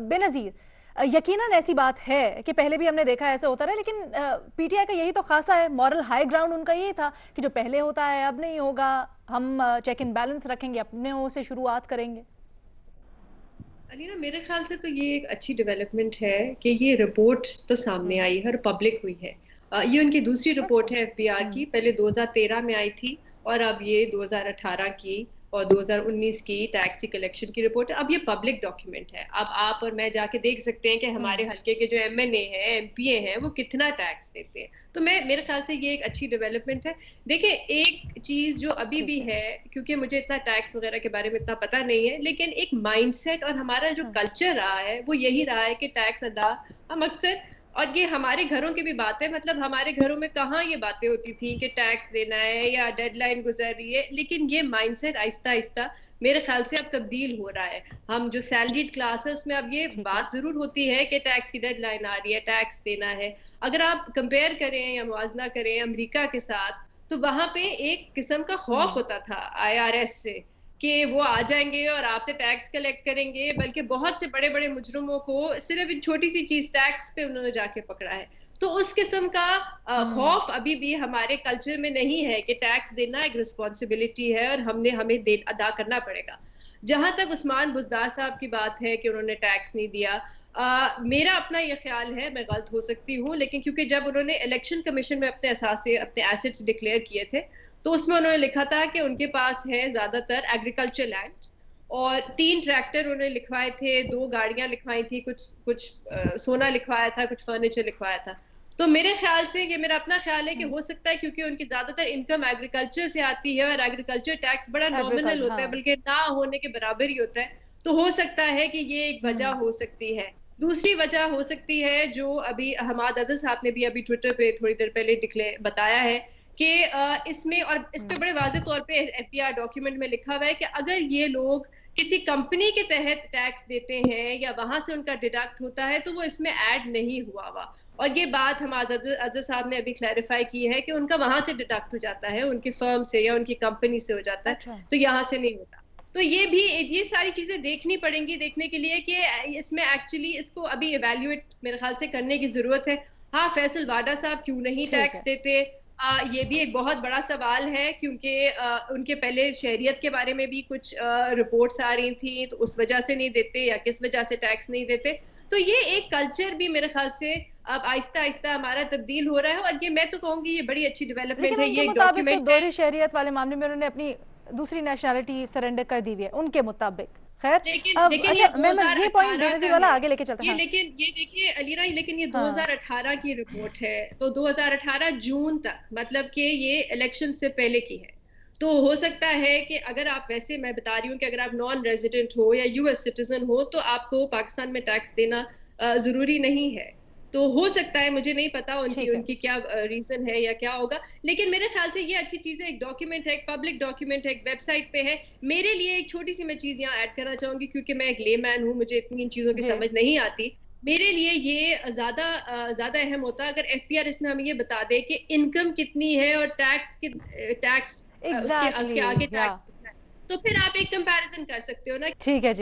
बेनज़ीर, यकीनन ऐसी बात है कि पहले भी हमने देखा है ऐसा होता रहा, लेकिन पीटीआई का यही तो खासा है, मॉरल हाई ग्राउंड उनका यही था कि जो पहले होता है अब नहीं होगा, हम चेक इन बैलेंस रखेंगे, अपने ओर से शुरुआत करेंगे। अलीना, मेरे ख्याल से तो ये एक अच्छी डेवलपमेंट है कि ये रिपोर्ट तो सामने आई है और पब्लिक हुई है। ये उनकी दूसरी रिपोर्ट है एफबीआर की। पहले 2013 में आई थी और अब ये 2018 की और 2019 की टैक्स की कलेक्शन की रिपोर्ट है। अब ये पब्लिक डॉक्यूमेंट है। अब आप और मैं जाके देख सकते हैं कि हमारे हल्के के जो एमएनए हैं, एमपीए हैं, वो कितना टैक्स देते हैं। तो मेरे ख्याल से ये एक अच्छी डेवलपमेंट है। देखिए, एक चीज जो अभी भी है, क्योंकि मुझे इतना टैक्स वगैरह के बारे में इतना पता नहीं है, लेकिन एक माइंडसेट और हमारा जो कल्चर रहा है वो यही रहा है कि टैक्स अदा हम अक्सर, और ये हमारे घरों की भी बात है, मतलब हमारे घरों में कहाँ ये बातें होती थी कि टैक्स देना है या डेडलाइन गुजर रही है। लेकिन ये माइंडसेट आहिस्ता आहिस्ता मेरे ख्याल से अब तब्दील हो रहा है। हम जो सैलरीड क्लास है उसमें अब ये बात जरूर होती है कि टैक्स की डेडलाइन आ रही है, टैक्स देना है। अगर आप कंपेयर करें या मुआवजा करें अमेरिका के साथ, तो वहां पे एक किस्म का खौफ होता था आईआरएस से कि वो आ जाएंगे और आपसे टैक्स कलेक्ट करेंगे, बल्कि बहुत से बड़े बड़े मुजरिमों को सिर्फ एक छोटी सी चीज टैक्स पे उन्होंने जाके पकड़ा है। तो उस किस्म का खौफ अभी भी हमारे कल्चर में नहीं है कि टैक्स देना एक रिस्पॉन्सिबिलिटी है और हमें अदा करना पड़ेगा। जहां तक उस्मान बुजदार साहब की बात है कि उन्होंने टैक्स नहीं दिया, मेरा अपना ये ख्याल है, मैं गलत हो सकती हूँ, लेकिन क्योंकि जब उन्होंने इलेक्शन कमीशन में अपने असासे अपने एसेट्स डिक्लेयर किए थे, तो उसमें उन्होंने लिखा था कि उनके पास है ज्यादातर एग्रीकल्चर लैंड और 3 ट्रैक्टर उन्होंने लिखवाए थे, 2 गाड़ियां लिखवाई थी, कुछ कुछ सोना लिखवाया था, कुछ फर्नीचर लिखवाया था। तो मेरे ख्याल से, ये मेरा अपना ख्याल है कि हो सकता है क्योंकि उनकी ज्यादातर इनकम एग्रीकल्चर से आती है और एग्रीकल्चर टैक्स बड़ा नॉमिनल होता है, बल्कि ना होने के बराबर ही होता है। तो हो सकता है कि ये एक वजह हो सकती है। दूसरी वजह हो सकती है जो अभी हमाद अदल साहब ने भी अभी ट्विटर पे थोड़ी देर पहले बताया है कि इसमें, और इस पे बड़े वाज़ेह तौर पे एफबीआर डॉक्यूमेंट में लिखा हुआ है कि अगर ये लोग किसी कंपनी के तहत टैक्स देते हैं या वहां से उनका डिडक्ट होता है तो वो इसमें ऐड नहीं हुआ हुआ। और ये बात हम अजहर साहब ने अभी क्लैरिफाई की है कि उनका वहां से डिडक्ट हो जाता है, उनकी फर्म से या उनकी कंपनी से हो जाता है, अच्छा। तो यहाँ से नहीं होता। तो ये सारी चीजें देखनी पड़ेंगी, देखने के लिए कि इसमें एक्चुअली इसको अभी इवेल्युएट मेरे ख्याल से करने की जरूरत है। हाँ, फैसल वाडा साहब क्यों नहीं टैक्स देते, ये भी एक बहुत बड़ा सवाल है, क्योंकि उनके पहले शहरियत के बारे में भी कुछ रिपोर्ट्स आ रही थी, तो उस वजह से नहीं देते या किस वजह से टैक्स नहीं देते। तो ये एक कल्चर भी मेरे ख्याल से अब आहिस्ता आहिस्ता हमारा तब्दील हो रहा है, और ये मैं तो कहूंगी ये बड़ी अच्छी डेवलपमेंट लेकिन है, उनके ये एक मुताबिक तो डॉक्यूमेंट है। दोहरी शहरियत वाले मामले में उन्होंने अपनी दूसरी नेशनैलिटी सरेंडर कर दी हुई है उनके मुताबिक। खैर, लेकिन अब लेकिन ये अच्छा, मैं ये पॉइंट 2018 बेनजीर का वाला है। आगे लेके चलते हैं। ये हाँ लेकिन ये देखिए अलीना, लेकिन ये हाँ। 2018 की रिपोर्ट है, तो 2018 जून तक, मतलब कि ये इलेक्शन से पहले की है। तो हो सकता है कि अगर आप, वैसे मैं बता रही हूँ कि अगर आप नॉन रेजिडेंट हो या यूएस सिटीजन हो तो आपको पाकिस्तान में टैक्स देना जरूरी नहीं है। तो हो सकता है, मुझे नहीं पता उनकी ठीक है। उनकी क्या रीजन है या क्या होगा, लेकिन मेरे ख्याल से ये अच्छी चीज है, एक डॉक्यूमेंट है, एक पब्लिक डॉक्यूमेंट है, एक वेबसाइट पे है। मेरे लिए एक छोटी सी मैं चीज यहाँ ऐड करना चाहूंगी, क्योंकि मैं एक लेमैन हूँ, मुझे इतनी इन चीजों की जी। समझ नहीं आती। मेरे लिए ये ज्यादा अहम होता है अगर एफपीआर इसमें हमें ये बता दे कि इनकम कितनी है और टैक्स उसके एग्जैक्टली आगे या टैक्स कितना है। तो फिर आप एक कंपैरिजन कर सकते हो ना। ठीक है जी।